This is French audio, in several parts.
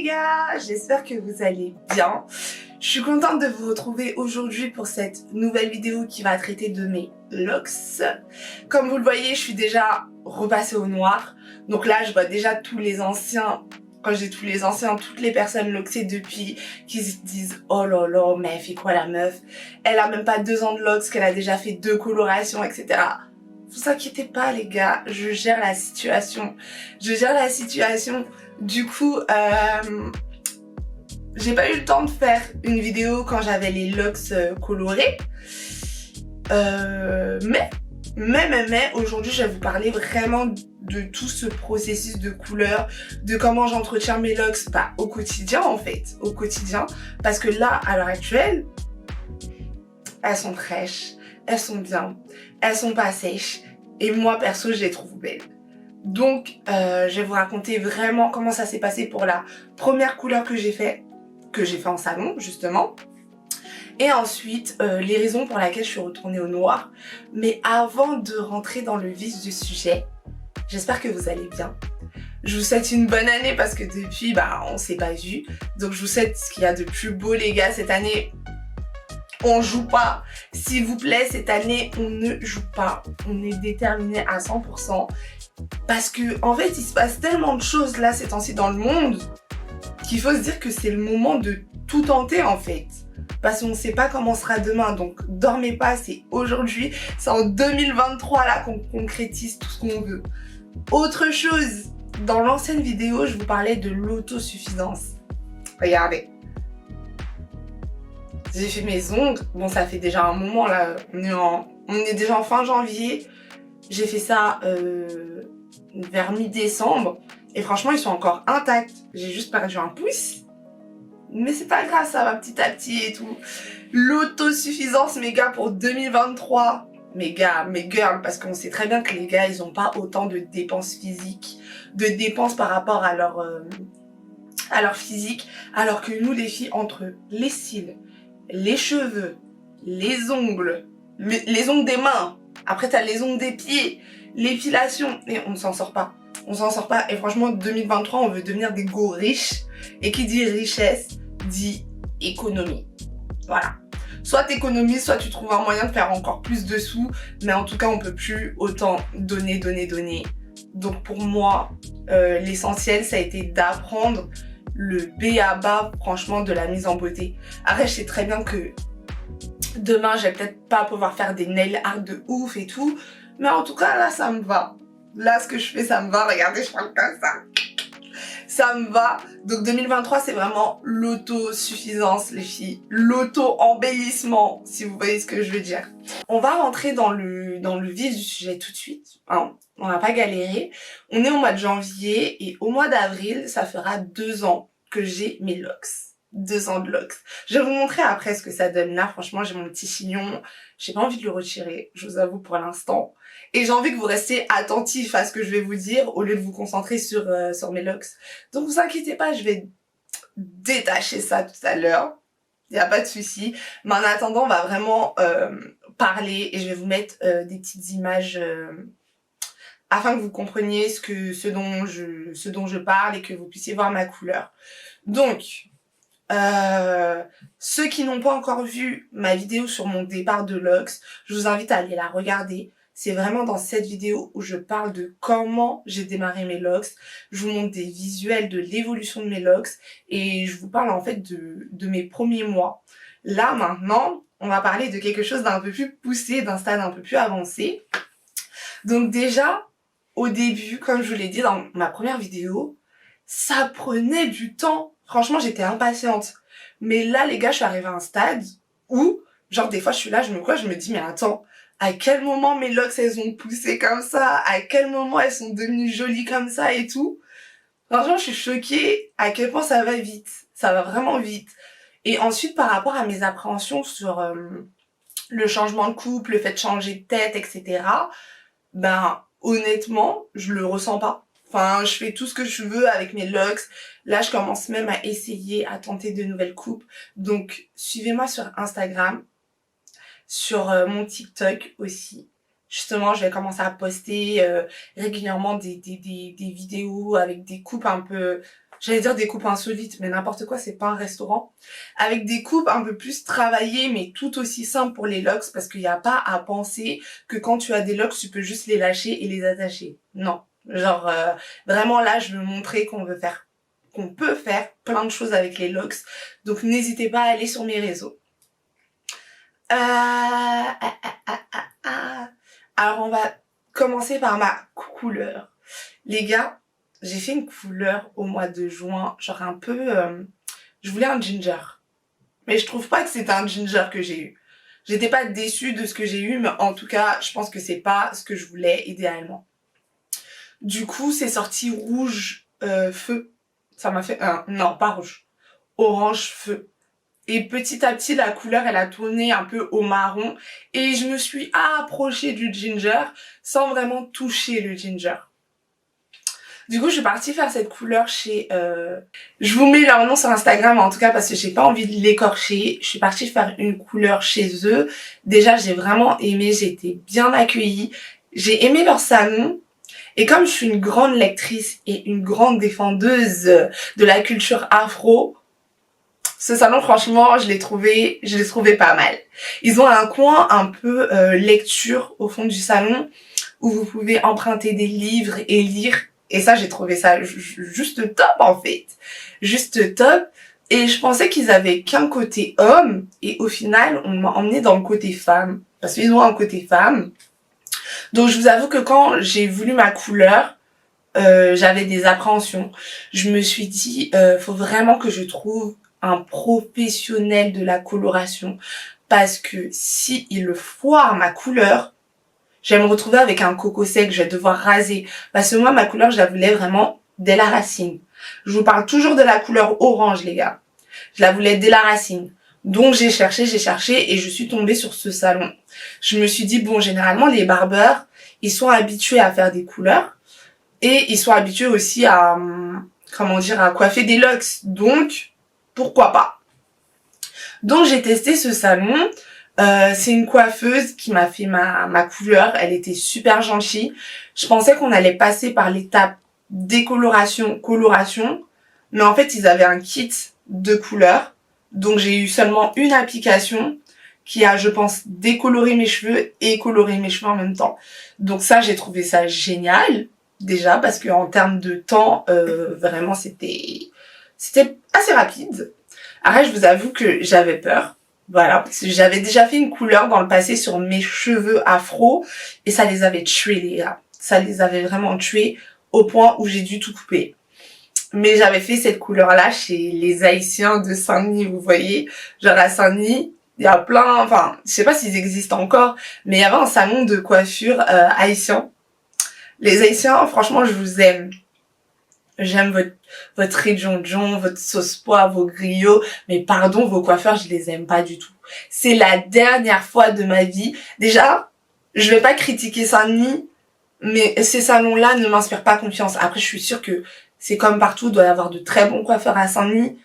les gars, j'espère que vous allez bien. Je suis contente de vous retrouver aujourd'hui pour cette nouvelle vidéo qui va traiter de mes locks. Comme vous le voyez, je suis déjà repassée au noir. Donc là, je vois déjà tous les anciens, quand j'ai tous les anciens, toutes les personnes locksées depuis, qui se disent « Oh là là, mais elle fait quoi la meuf? Elle a même pas 2 ans de locks, qu'elle a déjà fait 2 colorations, etc. » Vous inquiétez pas les gars, je gère la situation. Je gère la situation. Du coup, j'ai pas eu le temps de faire une vidéo quand j'avais les locks colorés. Mais aujourd'hui je vais vous parler vraiment de tout ce processus de couleur, de comment j'entretiens mes locks au quotidien en fait, au quotidien. Parce que là, à l'heure actuelle, elles sont fraîches, elles sont bien, elles sont pas sèches. Et moi perso, je les trouve belles. Donc, je vais vous raconter vraiment comment ça s'est passé pour la première couleur que j'ai fait en salon, justement. Et ensuite, les raisons pour lesquelles je suis retournée au noir. Mais avant de rentrer dans le vif du sujet, j'espère que vous allez bien. Je vous souhaite une bonne année parce que depuis, on s'est pas vu. Donc, je vous souhaite ce qu'il y a de plus beau, les gars, cette année. On joue pas, s'il vous plaît, cette année, on ne joue pas. On est déterminé à 100%. Parce que, en fait, il se passe tellement de choses là, ces temps-ci dans le monde, qu'il faut se dire que c'est le moment de tout tenter, en fait. Parce qu'on ne sait pas comment sera demain, donc dormez pas, c'est aujourd'hui, c'est en 2023 là qu'on concrétise tout ce qu'on veut. Autre chose, dans l'ancienne vidéo, je vous parlais de l'autosuffisance. Regardez. J'ai fait mes ongles, bon ça fait déjà un moment là, on est déjà en fin janvier. J'ai fait ça vers mi-décembre et franchement ils sont encore intacts. J'ai juste perdu un pouce, mais c'est pas grave, ça va petit à petit et tout. L'autosuffisance mes gars pour 2023, mes gars, mes girls, parce qu'on sait très bien que les gars ils ont pas autant de dépenses physiques, de dépenses par rapport à leur physique, alors que nous les filles, entre les cils, les cheveux, les ongles des mains, après t'as les ongles des pieds, l'épilation, et on s'en sort pas. On s'en sort pas, et franchement 2023 on veut devenir des go riches, et qui dit richesse, dit économie. Voilà. Soit t'économises, soit tu trouves un moyen de faire encore plus de sous, mais en tout cas on peut plus autant donner. Donc pour moi, l'essentiel ça a été d'apprendre le b.a.-ba franchement de la mise en beauté. Après je sais très bien que demain je vais peut-être pas pouvoir faire des nail art de ouf et tout, mais en tout cas là ça me va. Là ce que je fais ça me va, regardez je parle comme ça me va. Donc 2023 c'est vraiment l'autosuffisance les filles, l'auto-embellissement si vous voyez ce que je veux dire. On va rentrer dans le vif du sujet tout de suite, hein. On va pas galérer. On est au mois de janvier et au mois d'avril ça fera 2 ans que j'ai mes locks. 2 ans de locks. Je vais vous montrer après ce que ça donne là. Franchement j'ai mon petit chignon, j'ai pas envie de le retirer, je vous avoue pour l'instant. Et j'ai envie que vous restiez attentifs à ce que je vais vous dire au lieu de vous concentrer sur mes locks. Donc vous inquiétez pas, je vais détacher ça tout à l'heure. Il n'y a pas de souci. Mais en attendant, on va vraiment parler et je vais vous mettre des petites images afin que vous compreniez ce dont je parle et que vous puissiez voir ma couleur. Donc, ceux qui n'ont pas encore vu ma vidéo sur mon départ de locks, je vous invite à aller la regarder. C'est vraiment dans cette vidéo où je parle de comment j'ai démarré mes locks. Je vous montre des visuels de l'évolution de mes locks et je vous parle en fait de mes premiers mois. Là maintenant, on va parler de quelque chose d'un peu plus poussé, d'un stade un peu plus avancé. Donc déjà, au début, comme je vous l'ai dit dans ma première vidéo, ça prenait du temps. Franchement, j'étais impatiente. Mais là, les gars, je suis arrivée à un stade où, genre, des fois, je suis là, je me dis, mais attends, à quel moment mes locks, elles ont poussé comme ça? À quel moment elles sont devenues jolies comme ça et tout? Franchement, je suis choquée à quel point ça va vite. Ça va vraiment vite. Et ensuite, par rapport à mes appréhensions sur le changement de coupe, le fait de changer de tête, etc., honnêtement, je le ressens pas. Enfin, je fais tout ce que je veux avec mes locks. Là, je commence même à essayer, à tenter de nouvelles coupes. Donc, suivez-moi sur Instagram, sur mon TikTok aussi. Justement, je vais commencer à poster régulièrement des vidéos avec des coupes un peu... j'allais dire des coupes insolites, mais n'importe quoi, c'est pas un restaurant. Avec des coupes un peu plus travaillées, mais tout aussi simples pour les locks, parce qu'il n'y a pas à penser que quand tu as des locks, tu peux juste les lâcher et les attacher. Non. Genre, vraiment là, je veux montrer qu'on peut faire plein de choses avec les locks. Donc, n'hésitez pas à aller sur mes réseaux. Alors, on va commencer par ma couleur. Les gars, j'ai fait une couleur au mois de juin, genre un peu... je voulais un ginger. Mais je trouve pas que c'était un ginger que j'ai eu. J'étais pas déçue de ce que j'ai eu, mais en tout cas, je pense que c'est pas ce que je voulais idéalement. Du coup, c'est sorti rouge feu. Ça m'a fait... non, pas rouge. Orange feu. Et petit à petit, la couleur, elle a tourné un peu au marron. Et je me suis approchée du ginger sans vraiment toucher le ginger. Du coup, je suis partie faire cette couleur chez... Je vous mets leur nom sur Instagram, en tout cas, parce que j'ai pas envie de l'écorcher. Je suis partie faire une couleur chez eux. Déjà, j'ai vraiment aimé, j'ai été bien accueillie. J'ai aimé leur salon. Et comme je suis une grande lectrice et une grande défendeuse de la culture afro, ce salon, franchement, je l'ai trouvé pas mal. Ils ont un coin un peu lecture au fond du salon où vous pouvez emprunter des livres et lire. Et ça, j'ai trouvé ça juste top, en fait. Juste top. Et je pensais qu'ils avaient qu'un côté homme. Et au final, on m'a emmené dans le côté femme. Parce qu'ils ont un côté femme. Donc, je vous avoue que quand j'ai voulu ma couleur, j'avais des appréhensions. Je me suis dit, faut vraiment que je trouve un professionnel de la coloration. Parce que si il foire ma couleur, je vais me retrouver avec un coco sec, je vais devoir raser. Parce que moi, ma couleur, je la voulais vraiment dès la racine. Je vous parle toujours de la couleur orange, les gars. Je la voulais dès la racine. Donc, j'ai cherché et je suis tombée sur ce salon. Je me suis dit, bon, généralement, les barbeurs, ils sont habitués à faire des couleurs. Et ils sont habitués aussi à, à coiffer des locks. Donc, pourquoi pas? Donc, j'ai testé ce salon. C'est une coiffeuse qui m'a fait ma couleur. Elle était super gentille. Je pensais qu'on allait passer par l'étape décoloration, coloration. Mais en fait, ils avaient un kit de couleurs. Donc, j'ai eu seulement une application qui a, je pense, décoloré mes cheveux et coloré mes cheveux en même temps. Donc ça, j'ai trouvé ça génial. Déjà, parce que en termes de temps, vraiment, c'était assez rapide. Après, je vous avoue que j'avais peur. Voilà, parce que j'avais déjà fait une couleur dans le passé sur mes cheveux afro et ça les avait tués, les gars. Ça les avait vraiment tués au point où j'ai dû tout couper. Mais j'avais fait cette couleur-là chez les Haïtiens de Saint-Denis, vous voyez. Genre à Saint-Denis, il y a plein, enfin, je sais pas s'ils existent encore, mais il y avait un salon de coiffure haïtien. Les Haïtiens, franchement, je vous aime. J'aime votre redjonjon, votre sauce pois, vos griots, mais pardon, vos coiffeurs, je les aime pas du tout. C'est la dernière fois de ma vie. Déjà, je vais pas critiquer Saint-Denis, mais ces salons-là ne m'inspirent pas confiance. Après, je suis sûre que c'est comme partout, il doit y avoir de très bons coiffeurs à Saint-Denis.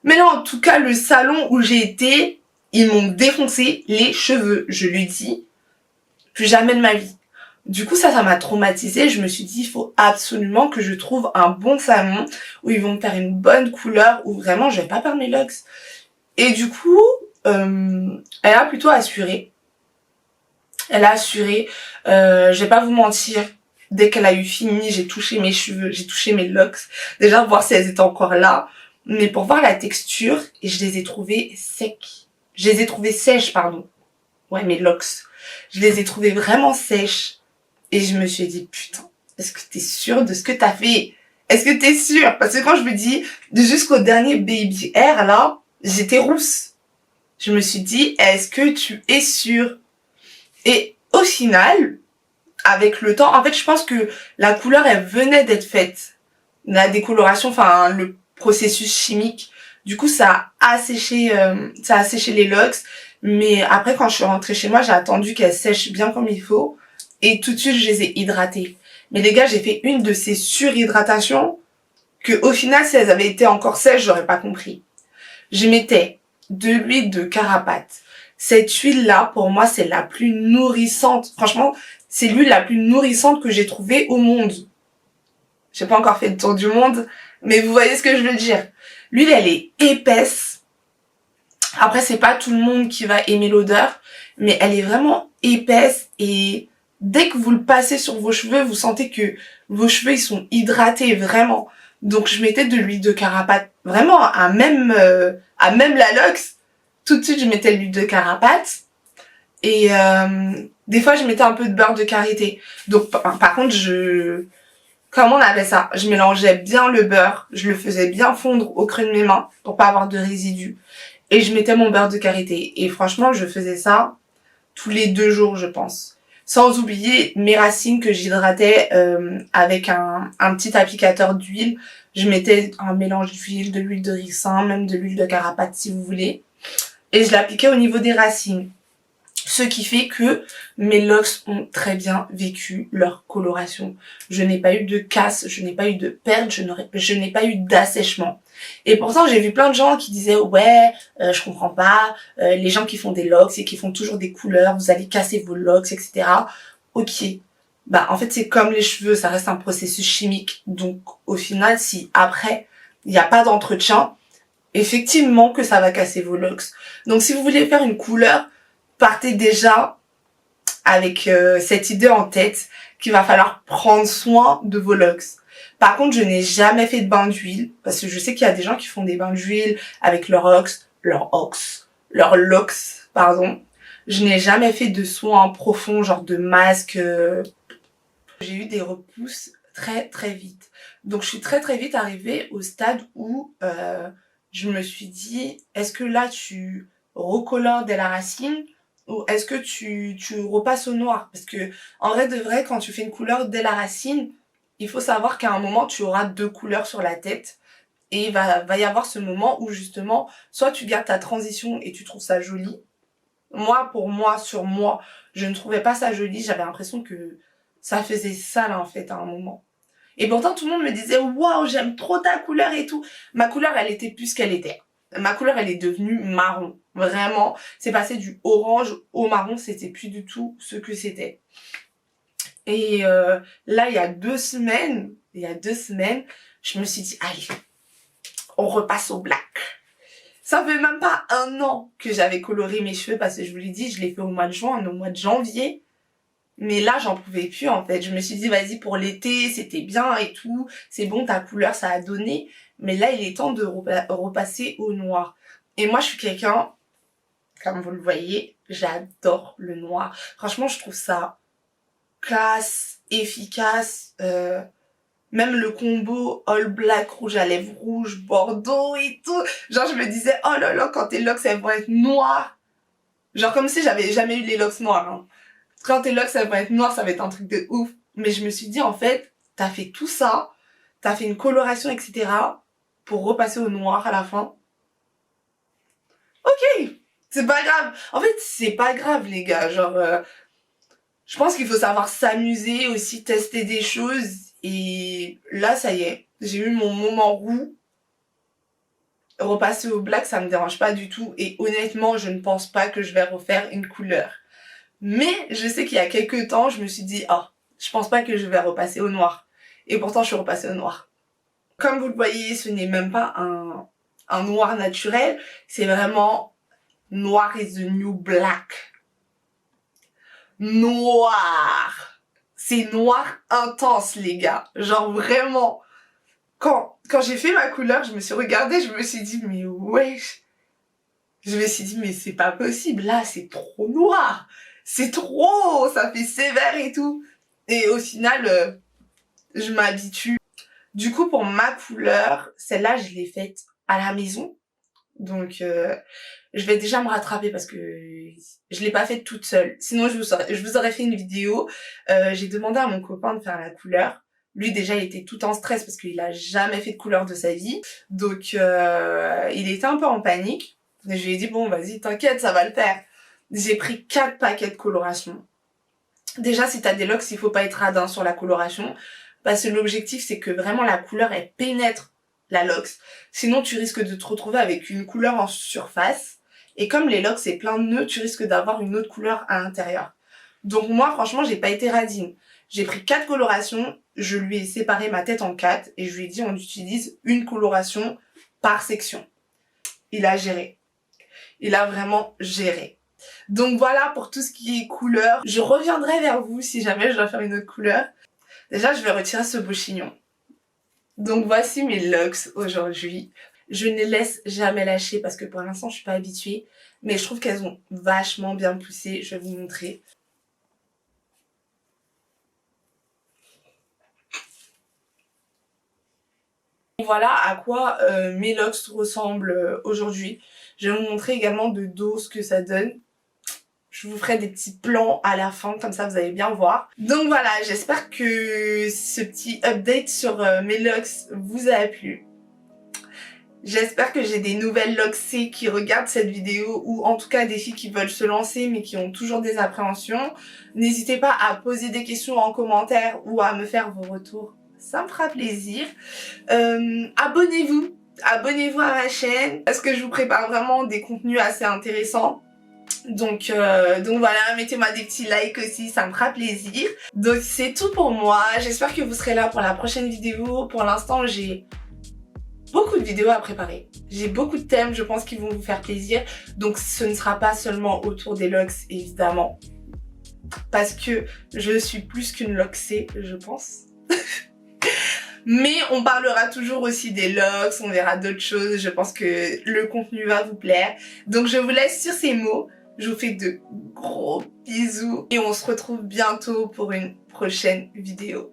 Mais là, en tout cas, le salon où j'ai été, ils m'ont défoncé les cheveux. Je lui dis, plus jamais de ma vie. Du coup, ça m'a traumatisée. Je me suis dit, il faut absolument que je trouve un bon salon où ils vont me faire une bonne couleur, où vraiment, je vais pas perdre mes locks. Et du coup, elle a plutôt assuré. Elle a assuré. Je vais pas vous mentir. Dès qu'elle a eu fini, j'ai touché mes cheveux, j'ai touché mes locks. Déjà, voir si elles étaient encore là. Mais pour voir la texture, et je les ai trouvées secs. Je les ai trouvées sèches, pardon. Ouais, mes locks. Je les ai trouvées vraiment sèches. Et je me suis dit, putain, est-ce que t'es sûre de ce que t'as fait? Est-ce que t'es sûre? Parce que quand je me dis, jusqu'au dernier baby hair, là, j'étais rousse. Je me suis dit, est-ce que tu es sûre? Et au final, avec le temps, en fait, je pense que la couleur, elle venait d'être faite. La décoloration, enfin, le processus chimique. Du coup, ça a asséché les locks. Mais après, quand je suis rentrée chez moi, j'ai attendu qu'elles sèchent bien comme il faut. Et tout de suite, je les ai hydratées. Mais les gars, j'ai fait une de ces surhydratations que, au final, si elles avaient été encore sèches, j'aurais pas compris. Je mettais de l'huile de carapate. Cette huile-là, pour moi, c'est la plus nourrissante. Franchement, c'est l'huile la plus nourrissante que j'ai trouvée au monde. J'ai pas encore fait le tour du monde, Mais vous voyez ce que je veux dire. L'huile, elle est épaisse. Après, c'est pas tout le monde qui va aimer l'odeur, mais elle est vraiment épaisse et dès que vous le passez sur vos cheveux, vous sentez que vos cheveux, ils sont hydratés, vraiment. Donc, je mettais de l'huile de carapate, vraiment, à même la Lox. Tout de suite, je mettais l'huile de carapate. Et des fois, je mettais un peu de beurre de karité. Donc, par contre, comment on appelle ça? Je mélangeais bien le beurre, je le faisais bien fondre au creux de mes mains pour pas avoir de résidus. Et je mettais mon beurre de karité. Et franchement, je faisais ça tous les 2 jours, je pense. Sans oublier mes racines que j'hydratais avec un petit applicateur d'huile. Je mettais un mélange d'huile, de l'huile de ricin, même de l'huile de carapate si vous voulez. Et je l'appliquais au niveau des racines. Ce qui fait que mes locks ont très bien vécu leur coloration. Je n'ai pas eu de casse, je n'ai pas eu de perte, je n'ai pas eu d'assèchement. Et pourtant, j'ai vu plein de gens qui disaient ouais, je comprends pas, les gens qui font des locks et qui font toujours des couleurs, vous allez casser vos locks, etc. Ok. Bah, en fait, c'est comme les cheveux, ça reste un processus chimique. Donc, au final, si après, il n'y a pas d'entretien, effectivement que ça va casser vos locks. Donc, si vous voulez faire une couleur, partez déjà avec cette idée en tête qu'il va falloir prendre soin de vos locks. Par contre, je n'ai jamais fait de bain d'huile parce que je sais qu'il y a des gens qui font des bains d'huile avec leurs locks, pardon. Je n'ai jamais fait de soins profonds, genre de masque. J'ai eu des repousses très très vite. Donc je suis très très vite arrivée au stade où je me suis dit, est-ce que là tu recolores dès la racine ou est-ce que tu repasses au noir? Parce que en vrai de vrai, quand tu fais une couleur dès la racine, il faut savoir qu'à un moment tu auras 2 couleurs sur la tête. Et il va y avoir ce moment où justement, soit tu gardes ta transition et tu trouves ça joli. Moi, pour moi, sur moi, je ne trouvais pas ça joli. J'avais l'impression que ça faisait sale en fait à un moment. Et pourtant, tout le monde me disait waouh, j'aime trop ta couleur et tout. Ma couleur, elle était plus qu'elle était. Ma couleur, elle est devenue marron. Vraiment, c'est passé du orange au marron. C'était plus du tout ce que c'était. Et là, il y a 2 semaines, je me suis dit allez, on repasse au black. Ça fait même pas 1 an que j'avais coloré mes cheveux parce que je vous l'ai dit, je l'ai fait au mois de juin, au mois de janvier. Mais là, j'en pouvais plus en fait. Je me suis dit, vas-y, pour l'été, c'était bien et tout. C'est bon, ta couleur, ça a donné. Mais là, il est temps de repasser au noir. Et moi, je suis quelqu'un, comme vous le voyez, j'adore le noir. Franchement, je trouve ça classe, efficace. Même le combo all black, rouge à lèvres rouge, bordeaux et tout. Genre, je me disais, oh là là, quand tes locks, elles vont être noires. Genre, comme si j'avais jamais eu les locks noirs, hein. Quand tes locks, elles vont être noires, ça va être un truc de ouf. Mais je me suis dit, en fait, t'as fait tout ça, t'as fait une coloration, etc. pour repasser au noir à la fin. Ok, c'est pas grave. En fait, c'est pas grave, les gars. Genre, je pense qu'il faut savoir s'amuser aussi, tester des choses. Et là, ça y est, j'ai eu mon moment roux. Repasser au black, ça me dérange pas du tout. Et honnêtement, je ne pense pas que je vais refaire une couleur. Mais je sais qu'il y a quelques temps, je me suis dit, ah, je pense pas que je vais repasser au noir. Et pourtant, je suis repassée au noir. Comme vous le voyez, ce n'est même pas un noir naturel. C'est vraiment noir is the new black. Noir. C'est noir intense, les gars. Genre vraiment. Quand j'ai fait ma couleur, je me suis regardée, je me suis dit, mais wesh. Je me suis dit, mais c'est pas possible. Là, c'est trop noir. C'est trop, ça fait sévère et tout. Et au final, je m'habitue. Du coup, pour ma couleur, celle-là, je l'ai faite à la maison. Donc, je vais déjà me rattraper parce que je l'ai pas faite toute seule. Sinon, je vous aurais fait une vidéo. J'ai demandé à mon copain de faire la couleur. Lui, déjà, il était tout en stress parce qu'il a jamais fait de couleur de sa vie. Donc, il était un peu en panique. Et je lui ai dit, bon, vas-y, t'inquiète, ça va le faire. J'ai pris 4 paquets de coloration. Déjà, si t'as des locks, il faut pas être radin sur la coloration. Parce que l'objectif, c'est que vraiment la couleur, elle pénètre la locks. Sinon, tu risques de te retrouver avec une couleur en surface. Et comme les locks, c'est plein de nœuds, tu risques d'avoir une autre couleur à l'intérieur. Donc moi, franchement, j'ai pas été radine. J'ai pris 4 colorations. je lui ai séparé ma tête en 4 et je lui ai dit on utilise une coloration par section. Il a géré. Il a vraiment géré. Donc voilà pour tout ce qui est couleur. Je reviendrai vers vous si jamais je dois faire une autre couleur. Déjà, je vais retirer ce beau chignon. Donc voici mes locks aujourd'hui. Je ne les laisse jamais lâcher parce que pour l'instant, je suis pas habituée. Mais je trouve qu'elles ont vachement bien poussé. Je vais vous montrer. Voilà à quoi mes locks ressemblent aujourd'hui. Je vais vous montrer également de dos ce que ça donne. Je vous ferai des petits plans à la fin, comme ça vous allez bien voir. Donc voilà, j'espère que ce petit update sur mes locks vous a plu. J'espère que j'ai des nouvelles locksées qui regardent cette vidéo ou en tout cas des filles qui veulent se lancer mais qui ont toujours des appréhensions. N'hésitez pas à poser des questions en commentaire ou à me faire vos retours, ça me fera plaisir. Abonnez-vous à ma chaîne parce que je vous prépare vraiment des contenus assez intéressants. Donc voilà, mettez-moi des petits likes aussi, ça me fera plaisir. Donc c'est tout pour moi, j'espère que vous serez là pour la prochaine vidéo. Pour l'instant j'ai beaucoup de vidéos à préparer. J'ai beaucoup de thèmes, je pense, qui vont vous faire plaisir. Donc ce ne sera pas seulement autour des locks, évidemment. Parce que je suis plus qu'une locksée, je pense. Mais on parlera toujours aussi des locks, on verra d'autres choses. Je pense que le contenu va vous plaire. Donc je vous laisse sur ces mots. Je vous fais de gros bisous. Et on se retrouve bientôt pour une prochaine vidéo.